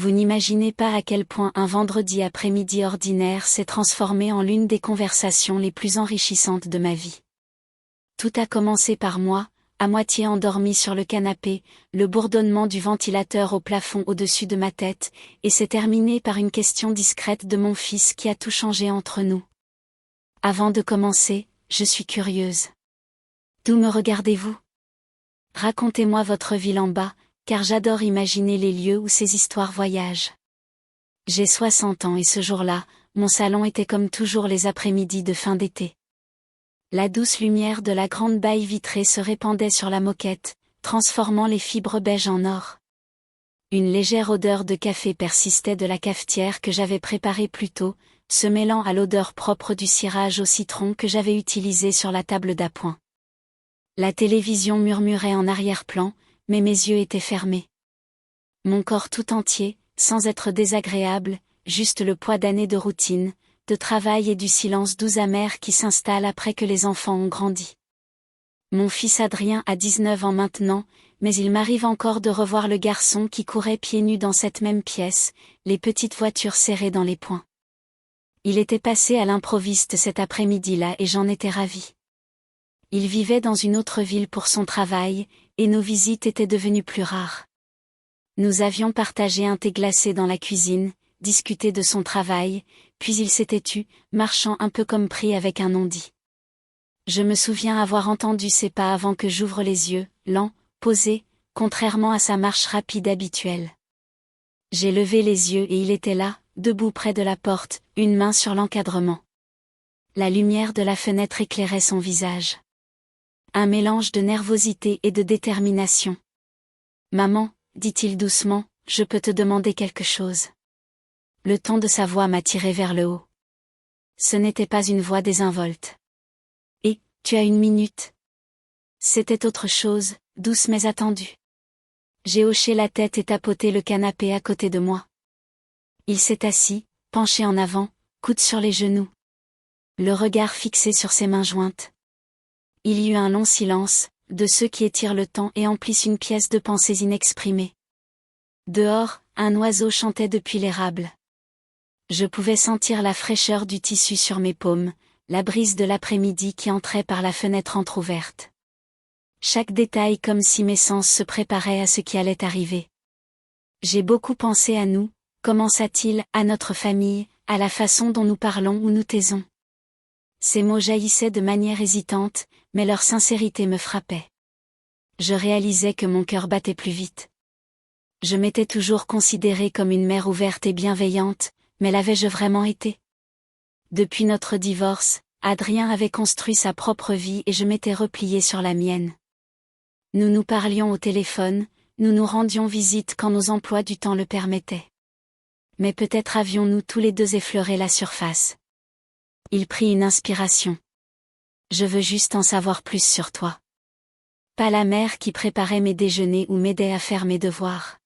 Vous n'imaginez pas à quel point un vendredi après-midi ordinaire s'est transformé en l'une des conversations les plus enrichissantes de ma vie. Tout a commencé par moi, à moitié endormi sur le canapé, le bourdonnement du ventilateur au plafond au-dessus de ma tête, et s'est terminé par une question discrète de mon fils qui a tout changé entre nous. Avant de commencer, je suis curieuse. D'où me regardez-vous? Racontez-moi votre ville en bas, car j'adore imaginer les lieux où ces histoires voyagent. J'ai 60 ans et ce jour-là, mon salon était comme toujours les après-midi de fin d'été. La douce lumière de la grande baille vitrée se répandait sur la moquette, transformant les fibres beiges en or. Une légère odeur de café persistait de la cafetière que j'avais préparée plus tôt, se mêlant à l'odeur propre du cirage au citron que j'avais utilisé sur la table d'appoint. La télévision murmurait en arrière-plan, mais mes yeux étaient fermés. Mon corps tout entier, sans être désagréable, juste le poids d'années de routine, de travail et du silence doux amer qui s'installe après que les enfants ont grandi. Mon fils Adrien a 19 ans maintenant, mais il m'arrive encore de revoir le garçon qui courait pieds nus dans cette même pièce, les petites voitures serrées dans les poings. Il était passé à l'improviste cet après-midi-là et j'en étais ravie. Il vivait dans une autre ville pour son travail, et nos visites étaient devenues plus rares. Nous avions partagé un thé glacé dans la cuisine, discuté de son travail, puis il s'était tu, marchant un peu comme pris avec un non-dit. Je me souviens avoir entendu ses pas avant que j'ouvre les yeux, lents, posés, contrairement à sa marche rapide habituelle. J'ai levé les yeux et il était là, debout près de la porte, une main sur l'encadrement. La lumière de la fenêtre éclairait son visage. Un mélange de nervosité et de détermination. « Maman, dit-il doucement, je peux te demander quelque chose. » Le ton de sa voix m'a tiré vers le haut. Ce n'était pas une voix désinvolte. « Et, tu as une minute ?» C'était autre chose, douce mais attendue. J'ai hoché la tête et tapoté le canapé à côté de moi. Il s'est assis, penché en avant, coude sur les genoux. Le regard fixé sur ses mains jointes. Il y eut un long silence, de ceux qui étirent le temps et emplissent une pièce de pensées inexprimées. Dehors, un oiseau chantait depuis l'érable. Je pouvais sentir la fraîcheur du tissu sur mes paumes, la brise de l'après-midi qui entrait par la fenêtre entr'ouverte. Chaque détail comme si mes sens se préparaient à ce qui allait arriver. J'ai beaucoup pensé à nous, commença-t-il, à notre famille, à la façon dont nous parlons ou nous taisons. Ces mots jaillissaient de manière hésitante, mais leur sincérité me frappait. Je réalisais que mon cœur battait plus vite. Je m'étais toujours considérée comme une mère ouverte et bienveillante, mais l'avais-je vraiment été? Depuis notre divorce, Adrien avait construit sa propre vie et je m'étais repliée sur la mienne. Nous nous parlions au téléphone, nous nous rendions visite quand nos emplois du temps le permettaient. Mais peut-être avions-nous tous les deux effleuré la surface. Il prit une inspiration. Je veux juste en savoir plus sur toi. Pas la mère qui préparait mes déjeuners ou m'aidait à faire mes devoirs.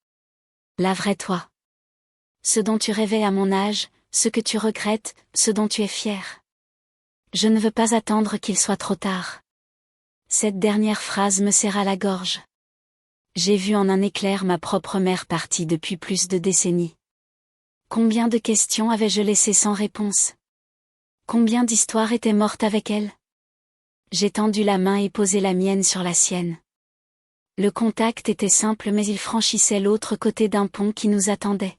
La vraie toi. Ce dont tu rêvais à mon âge, ce que tu regrettes, ce dont tu es fier. Je ne veux pas attendre qu'il soit trop tard. Cette dernière phrase me serra la gorge. J'ai vu en un éclair ma propre mère partie depuis plus de décennies. Combien de questions avais-je laissées sans réponse? Combien d'histoires étaient mortes avec elle? J'ai tendu la main et posé la mienne sur la sienne. Le contact était simple mais il franchissait l'autre côté d'un pont qui nous attendait.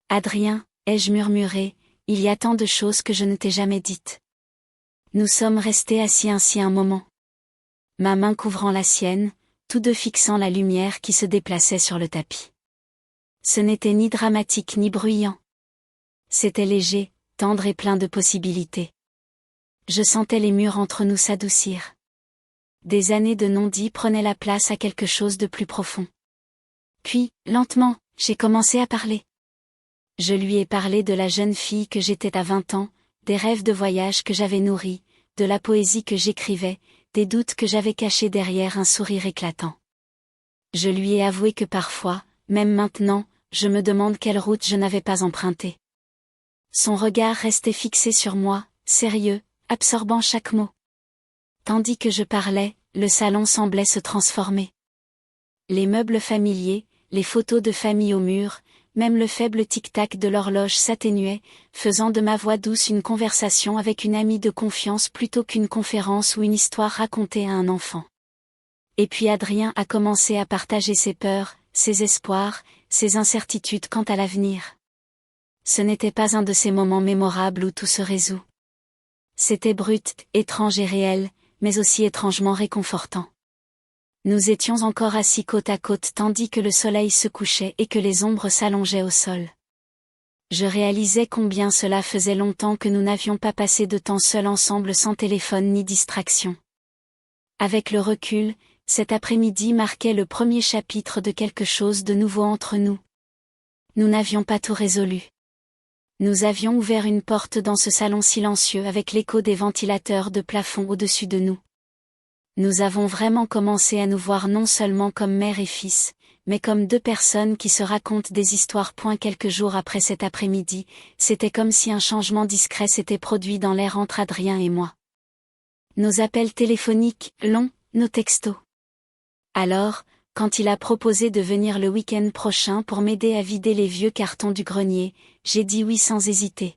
Adrien, ai-je murmuré, il y a tant de choses que je ne t'ai jamais dites. Nous sommes restés assis ainsi un moment. Ma main couvrant la sienne, tous deux fixant la lumière qui se déplaçait sur le tapis. Ce n'était ni dramatique ni bruyant. C'était léger, tendre et plein de possibilités. Je sentais les murs entre nous s'adoucir. Des années de non-dit prenaient la place à quelque chose de plus profond. Puis, lentement, j'ai commencé à parler. Je lui ai parlé de la jeune fille que j'étais à 20 ans, des rêves de voyage que j'avais nourris, de la poésie que j'écrivais, des doutes que j'avais cachés derrière un sourire éclatant. Je lui ai avoué que parfois, même maintenant, je me demande quelle route je n'avais pas empruntée. Son regard restait fixé sur moi, sérieux, absorbant chaque mot. Tandis que je parlais, le salon semblait se transformer. Les meubles familiers, les photos de famille au mur, même le faible tic-tac de l'horloge s'atténuait, faisant de ma voix douce une conversation avec une amie de confiance plutôt qu'une conférence ou une histoire racontée à un enfant. Et puis Adrien a commencé à partager ses peurs, ses espoirs, ses incertitudes quant à l'avenir. Ce n'était pas un de ces moments mémorables où tout se résout. C'était brut, étrange et réel, mais aussi étrangement réconfortant. Nous étions encore assis côte à côte tandis que le soleil se couchait et que les ombres s'allongeaient au sol. Je réalisais combien cela faisait longtemps que nous n'avions pas passé de temps seuls ensemble sans téléphone ni distraction. Avec le recul, cet après-midi marquait le premier chapitre de quelque chose de nouveau entre nous. Nous n'avions pas tout résolu. Nous avions ouvert une porte dans ce salon silencieux avec l'écho des ventilateurs de plafond au-dessus de nous. Nous avons vraiment commencé à nous voir non seulement comme mère et fils, mais comme deux personnes qui se racontent des histoires. Quelques jours après cet après-midi, c'était comme si un changement discret s'était produit dans l'air entre Adrien et moi. Nos appels téléphoniques, longs, nos textos. Alors, quand il a proposé de venir le week-end prochain pour m'aider à vider les vieux cartons du grenier, j'ai dit oui sans hésiter.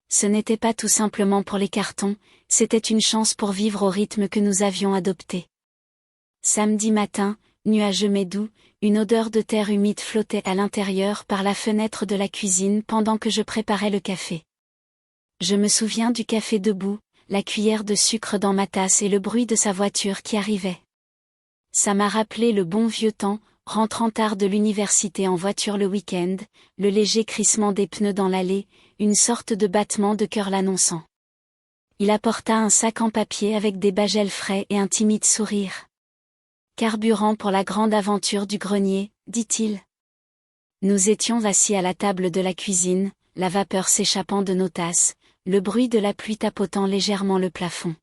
Ce n'était pas tout simplement pour les cartons, c'était une chance pour vivre au rythme que nous avions adopté. Samedi matin, nuageux mais doux, une odeur de terre humide flottait à l'intérieur par la fenêtre de la cuisine pendant que je préparais le café. Je me souviens du café debout, la cuillère de sucre dans ma tasse et le bruit de sa voiture qui arrivait. Ça m'a rappelé le bon vieux temps, rentrant tard de l'université en voiture le week-end, le léger crissement des pneus dans l'allée, une sorte de battement de cœur l'annonçant. Il apporta un sac en papier avec des bagels frais et un timide sourire. Carburant pour la grande aventure du grenier, dit-il. Nous étions assis à la table de la cuisine, la vapeur s'échappant de nos tasses, le bruit de la pluie tapotant légèrement le plafond.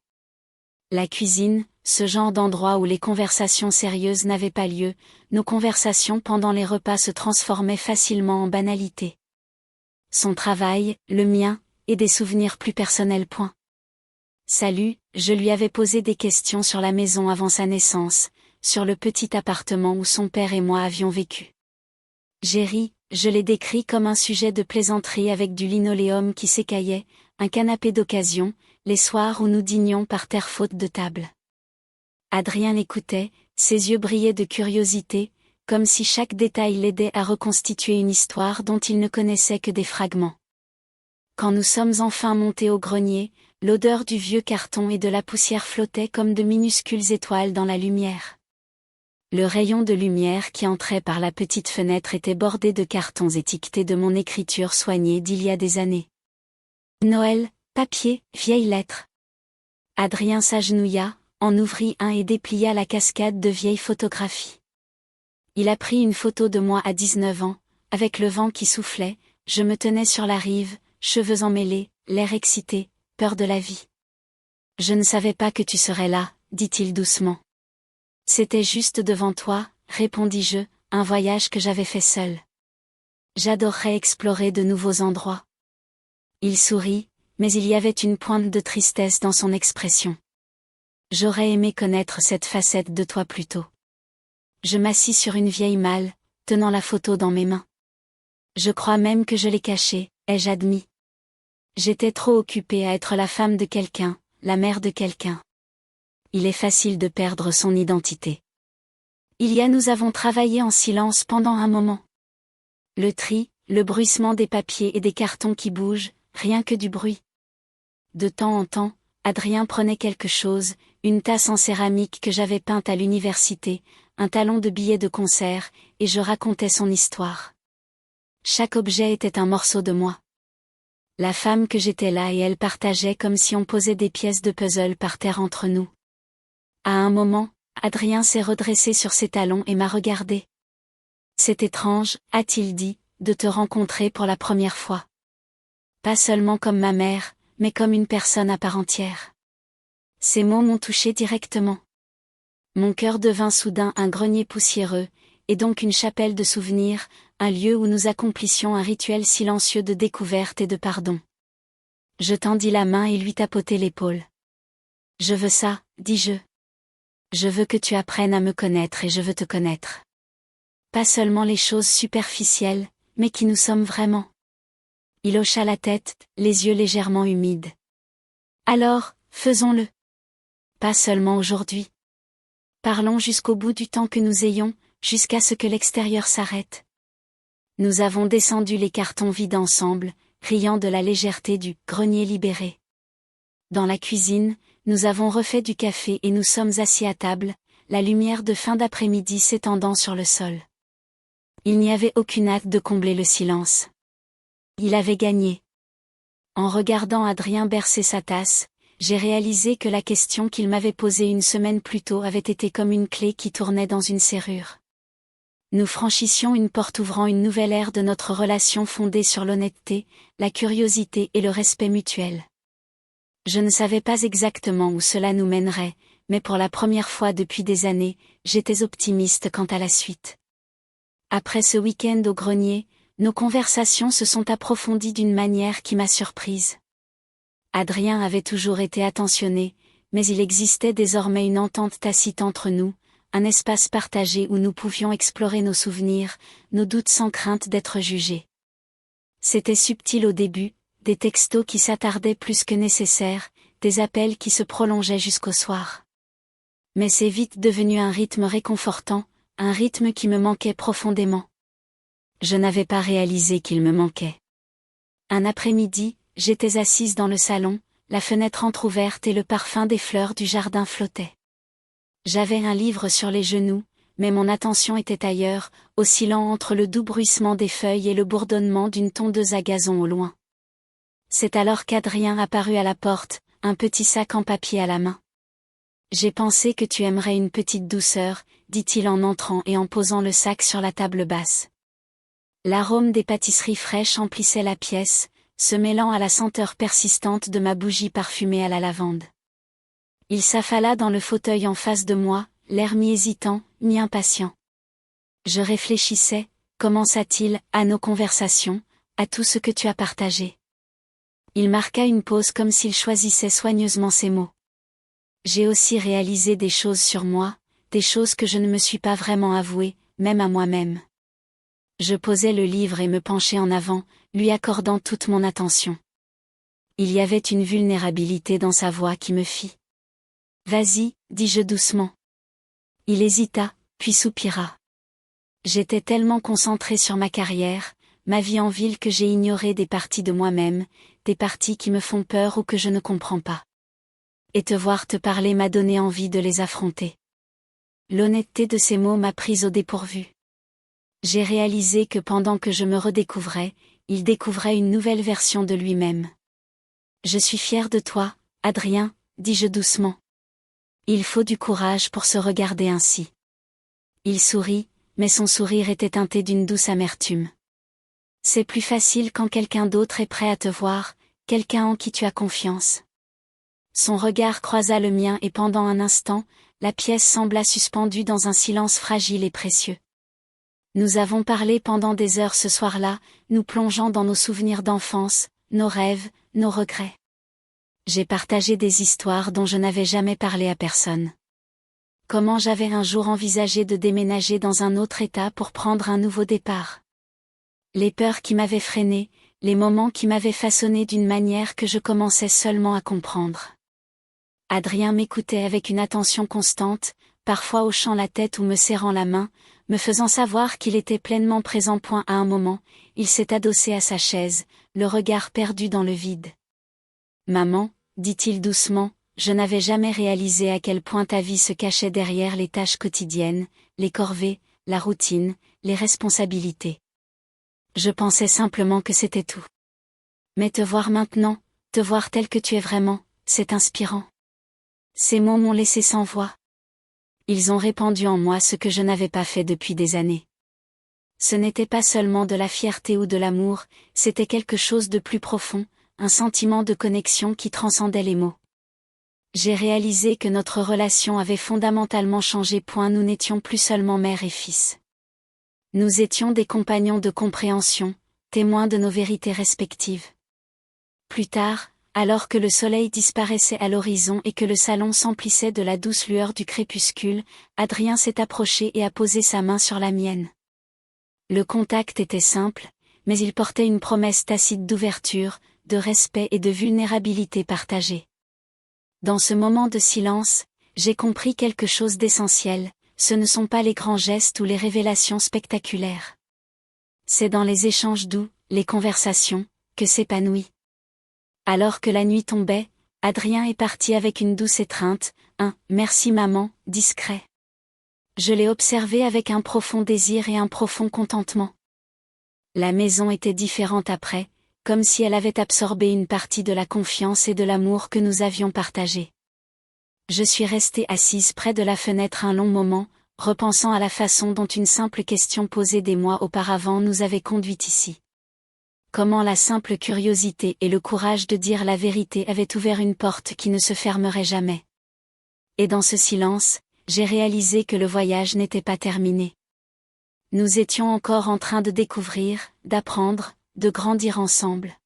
La cuisine, ce genre d'endroit où les conversations sérieuses n'avaient pas lieu, nos conversations pendant les repas se transformaient facilement en banalité. Son travail, le mien, et des souvenirs plus personnels. Salut, je lui avais posé des questions sur la maison avant sa naissance, sur le petit appartement où son père et moi avions vécu. J'ai ri, je l'ai décrit comme un sujet de plaisanterie avec du linoléum qui s'écaillait, un canapé d'occasion, les soirs où nous dînions par terre faute de table. Adrien l'écoutait, ses yeux brillaient de curiosité, comme si chaque détail l'aidait à reconstituer une histoire dont il ne connaissait que des fragments. Quand nous sommes enfin montés au grenier, l'odeur du vieux carton et de la poussière flottait comme de minuscules étoiles dans la lumière. Le rayon de lumière qui entrait par la petite fenêtre était bordé de cartons étiquetés de mon écriture soignée d'il y a des années. Noël, papier, vieilles lettres. Adrien s'agenouilla, en ouvrit un et déplia la cascade de vieilles photographies. Il a pris une photo de moi à 19 ans, avec le vent qui soufflait, je me tenais sur la rive, cheveux emmêlés, l'air excité, peur de la vie. Je ne savais pas que tu serais là, dit-il doucement. C'était juste devant toi, répondis-je, un voyage que j'avais fait seul. J'adorerais explorer de nouveaux endroits. Il sourit, mais il y avait une pointe de tristesse dans son expression. J'aurais aimé connaître cette facette de toi plus tôt. Je m'assis sur une vieille malle, tenant la photo dans mes mains. Je crois même que je l'ai cachée, ai-je admis. J'étais trop occupée à être la femme de quelqu'un, la mère de quelqu'un. Il est facile de perdre son identité. Nous avons travaillé en silence pendant un moment. Le tri, le bruissement des papiers et des cartons qui bougent, rien que du bruit. De temps en temps, Adrien prenait quelque chose, une tasse en céramique que j'avais peinte à l'université, un talon de billets de concert, et je racontais son histoire. Chaque objet était un morceau de moi. La femme que j'étais là et elle partageaient comme si on posait des pièces de puzzle par terre entre nous. À un moment, Adrien s'est redressé sur ses talons et m'a regardé. C'est étrange, a-t-il dit, de te rencontrer pour la première fois. Pas seulement comme ma mère, mais comme une personne à part entière. Ces mots m'ont touché directement. Mon cœur devint soudain un grenier poussiéreux, et donc une chapelle de souvenirs, un lieu où nous accomplissions un rituel silencieux de découverte et de pardon. Je tendis la main et lui tapotai l'épaule. Je veux ça, dis-je. Je veux que tu apprennes à me connaître et je veux te connaître. Pas seulement les choses superficielles, mais qui nous sommes vraiment? Il hocha la tête, les yeux légèrement humides. Alors, faisons-le. Pas seulement aujourd'hui. Parlons jusqu'au bout du temps que nous ayons, jusqu'à ce que l'extérieur s'arrête. Nous avons descendu les cartons vides ensemble, riant de la légèreté du grenier libéré. Dans la cuisine, nous avons refait du café et nous sommes assis à table, la lumière de fin d'après-midi s'étendant sur le sol. Il n'y avait aucune hâte de combler le silence. Il avait gagné. En regardant Adrien bercer sa tasse, j'ai réalisé que la question qu'il m'avait posée une semaine plus tôt avait été comme une clé qui tournait dans une serrure. Nous franchissions une porte ouvrant une nouvelle ère de notre relation fondée sur l'honnêteté, la curiosité et le respect mutuel. Je ne savais pas exactement où cela nous mènerait, mais pour la première fois depuis des années, j'étais optimiste quant à la suite. Après ce week-end au grenier, nos conversations se sont approfondies d'une manière qui m'a surprise. Adrien avait toujours été attentionné, mais il existait désormais une entente tacite entre nous, un espace partagé où nous pouvions explorer nos souvenirs, nos doutes sans crainte d'être jugés. C'était subtil au début, des textos qui s'attardaient plus que nécessaire, des appels qui se prolongeaient jusqu'au soir. Mais c'est vite devenu un rythme réconfortant, un rythme qui me manquait profondément. Je n'avais pas réalisé qu'il me manquait. Un après-midi, j'étais assise dans le salon, la fenêtre entr'ouverte et le parfum des fleurs du jardin flottait. J'avais un livre sur les genoux, mais mon attention était ailleurs, oscillant entre le doux bruissement des feuilles et le bourdonnement d'une tondeuse à gazon au loin. C'est alors qu'Adrien apparut à la porte, un petit sac en papier à la main. « J'ai pensé que tu aimerais une petite douceur », dit-il en entrant et en posant le sac sur la table basse. L'arôme des pâtisseries fraîches emplissait la pièce, se mêlant à la senteur persistante de ma bougie parfumée à la lavande. Il s'affala dans le fauteuil en face de moi, l'air mi-hésitant, mi-impatient. Je réfléchissais, commença-t-il, à nos conversations, à tout ce que tu as partagé. Il marqua une pause comme s'il choisissait soigneusement ses mots. J'ai aussi réalisé des choses sur moi, des choses que je ne me suis pas vraiment avouées, même à moi-même. Je posai le livre et me penchai en avant, lui accordant toute mon attention. Il y avait une vulnérabilité dans sa voix qui me fit. « Vas-y, dis-je doucement. » Il hésita, puis soupira. J'étais tellement concentrée sur ma carrière, ma vie en ville que j'ai ignoré des parties de moi-même, des parties qui me font peur ou que je ne comprends pas. Et te voir te parler m'a donné envie de les affronter. L'honnêteté de ces mots m'a prise au dépourvu. J'ai réalisé que pendant que je me redécouvrais, il découvrait une nouvelle version de lui-même. « Je suis fière de toi, Adrien, dis-je doucement. Il faut du courage pour se regarder ainsi. » Il sourit, mais son sourire était teinté d'une douce amertume. « C'est plus facile quand quelqu'un d'autre est prêt à te voir, quelqu'un en qui tu as confiance. » Son regard croisa le mien et pendant un instant, la pièce sembla suspendue dans un silence fragile et précieux. Nous avons parlé pendant des heures ce soir-là, nous plongeant dans nos souvenirs d'enfance, nos rêves, nos regrets. J'ai partagé des histoires dont je n'avais jamais parlé à personne. Comment j'avais un jour envisagé de déménager dans un autre état pour prendre un nouveau départ. Les peurs qui m'avaient freiné, les moments qui m'avaient façonné d'une manière que je commençais seulement à comprendre. Adrien m'écoutait avec une attention constante, parfois hochant la tête ou me serrant la main, me faisant savoir qu'il était pleinement présent. À un moment, il s'est adossé à sa chaise, le regard perdu dans le vide. « Maman, dit-il doucement, je n'avais jamais réalisé à quel point ta vie se cachait derrière les tâches quotidiennes, les corvées, la routine, les responsabilités. Je pensais simplement que c'était tout. Mais te voir maintenant, te voir tel que tu es vraiment, c'est inspirant. » Ces mots m'ont laissé sans voix. Ils ont répandu en moi ce que je n'avais pas fait depuis des années. Ce n'était pas seulement de la fierté ou de l'amour, c'était quelque chose de plus profond, un sentiment de connexion qui transcendait les mots. J'ai réalisé que notre relation avait fondamentalement changé. Nous n'étions plus seulement mère et fils. Nous étions des compagnons de compréhension, témoins de nos vérités respectives. Plus tard, alors que le soleil disparaissait à l'horizon et que le salon s'emplissait de la douce lueur du crépuscule, Adrien s'est approché et a posé sa main sur la mienne. Le contact était simple, mais il portait une promesse tacite d'ouverture, de respect et de vulnérabilité partagée. Dans ce moment de silence, j'ai compris quelque chose d'essentiel, ce ne sont pas les grands gestes ou les révélations spectaculaires. C'est dans les échanges doux, les conversations, que s'épanouit. Alors que la nuit tombait, Adrien est parti avec une douce étreinte, un « merci maman » discret. Je l'ai observé avec un profond désir et un profond contentement. La maison était différente après, comme si elle avait absorbé une partie de la confiance et de l'amour que nous avions partagé. Je suis restée assise près de la fenêtre un long moment, repensant à la façon dont une simple question posée des mois auparavant nous avait conduite ici. Comment la simple curiosité et le courage de dire la vérité avaient ouvert une porte qui ne se fermerait jamais. Et dans ce silence, j'ai réalisé que le voyage n'était pas terminé. Nous étions encore en train de découvrir, d'apprendre, de grandir ensemble.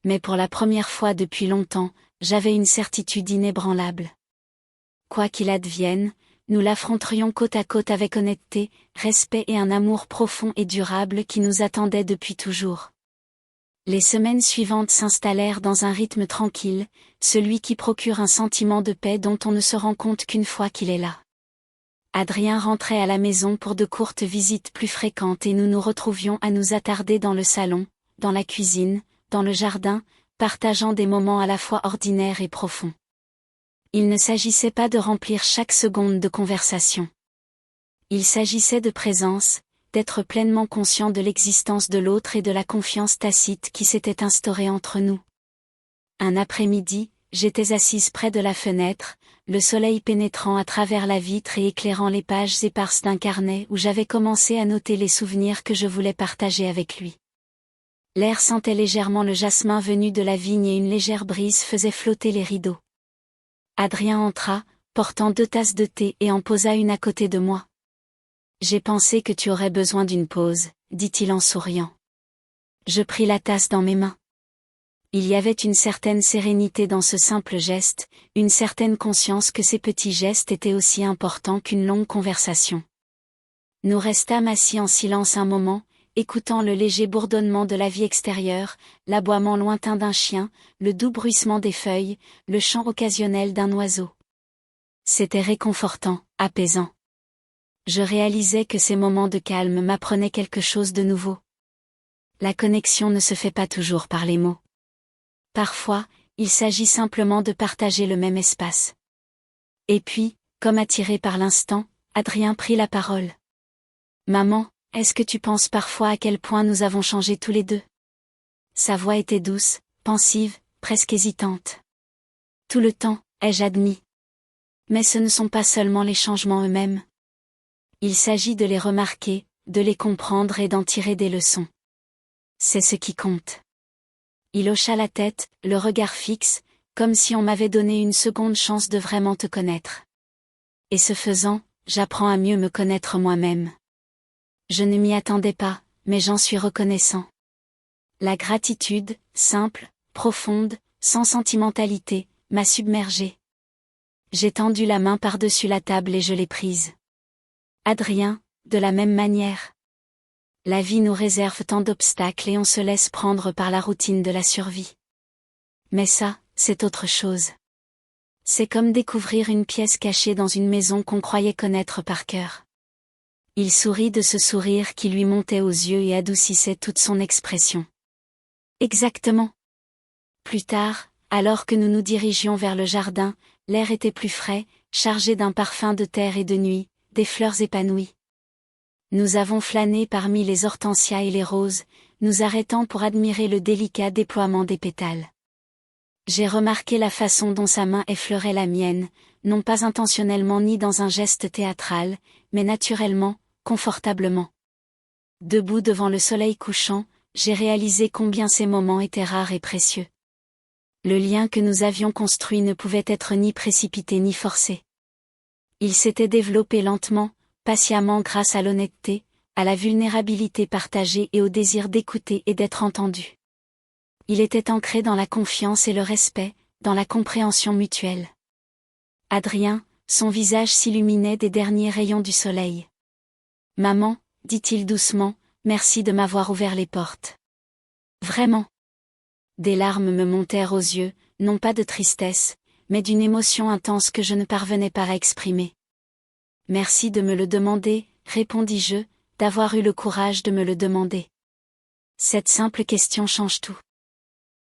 Mais pour la première fois depuis longtemps, j'avais une certitude inébranlable. Quoi qu'il advienne, nous l'affronterions côte à côte avec honnêteté, respect et un amour profond et durable qui nous attendait depuis toujours. Les semaines suivantes s'installèrent dans un rythme tranquille, celui qui procure un sentiment de paix dont on ne se rend compte qu'une fois qu'il est là. Adrien rentrait à la maison pour de courtes visites plus fréquentes et nous nous retrouvions à nous attarder dans le salon, dans la cuisine, dans le jardin, partageant des moments à la fois ordinaires et profonds. Il ne s'agissait pas de remplir chaque seconde de conversation. Il s'agissait de présence, d'être pleinement conscient de l'existence de l'autre et de la confiance tacite qui s'était instaurée entre nous. Un après-midi, j'étais assise près de la fenêtre, le soleil pénétrant à travers la vitre et éclairant les pages éparses d'un carnet où j'avais commencé à noter les souvenirs que je voulais partager avec lui. L'air sentait légèrement le jasmin venu de la vigne et une légère brise faisait flotter les rideaux. Adrien entra, portant 2 tasses de thé et en posa une à côté de moi. « J'ai pensé que tu aurais besoin d'une pause », dit-il en souriant. Je pris la tasse dans mes mains. Il y avait une certaine sérénité dans ce simple geste, une certaine conscience que ces petits gestes étaient aussi importants qu'une longue conversation. Nous restâmes assis en silence un moment, écoutant le léger bourdonnement de la vie extérieure, l'aboiement lointain d'un chien, le doux bruissement des feuilles, le chant occasionnel d'un oiseau. C'était réconfortant, apaisant. Je réalisais que ces moments de calme m'apprenaient quelque chose de nouveau. La connexion ne se fait pas toujours par les mots. Parfois, il s'agit simplement de partager le même espace. Et puis, comme attiré par l'instant, Adrien prit la parole. « Maman, est-ce que tu penses parfois à quel point nous avons changé tous les deux ?» Sa voix était douce, pensive, presque hésitante. Tout le temps, ai-je admis. Mais ce ne sont pas seulement les changements eux-mêmes. Il s'agit de les remarquer, de les comprendre et d'en tirer des leçons. C'est ce qui compte. Il hocha la tête, le regard fixe, comme si on m'avait donné une seconde chance de vraiment te connaître. Et ce faisant, j'apprends à mieux me connaître moi-même. Je ne m'y attendais pas, mais j'en suis reconnaissant. La gratitude, simple, profonde, sans sentimentalité, m'a submergé. J'ai tendu la main par-dessus la table et je l'ai prise. Adrien, de la même manière. La vie nous réserve tant d'obstacles et on se laisse prendre par la routine de la survie. Mais ça, c'est autre chose. C'est comme découvrir une pièce cachée dans une maison qu'on croyait connaître par cœur. Il sourit de ce sourire qui lui montait aux yeux et adoucissait toute son expression. Exactement. Plus tard, alors que nous nous dirigions vers le jardin, l'air était plus frais, chargé d'un parfum de terre et de nuit, des fleurs épanouies. Nous avons flâné parmi les hortensias et les roses, nous arrêtant pour admirer le délicat déploiement des pétales. J'ai remarqué la façon dont sa main effleurait la mienne, non pas intentionnellement ni dans un geste théâtral, mais naturellement, confortablement. Debout devant le soleil couchant, j'ai réalisé combien ces moments étaient rares et précieux. Le lien que nous avions construit ne pouvait être ni précipité ni forcé. Il s'était développé lentement, patiemment grâce à l'honnêteté, à la vulnérabilité partagée et au désir d'écouter et d'être entendu. Il était ancré dans la confiance et le respect, dans la compréhension mutuelle. Adrien, son visage s'illuminait des derniers rayons du soleil. « Maman, dit-il doucement, Merci de m'avoir ouvert les portes. Vraiment. Des larmes me montèrent aux yeux, non pas de tristesse, mais d'une émotion intense que je ne parvenais pas à exprimer. Merci de me le demander, répondis-je, d'avoir eu le courage de me le demander. Cette simple question change tout.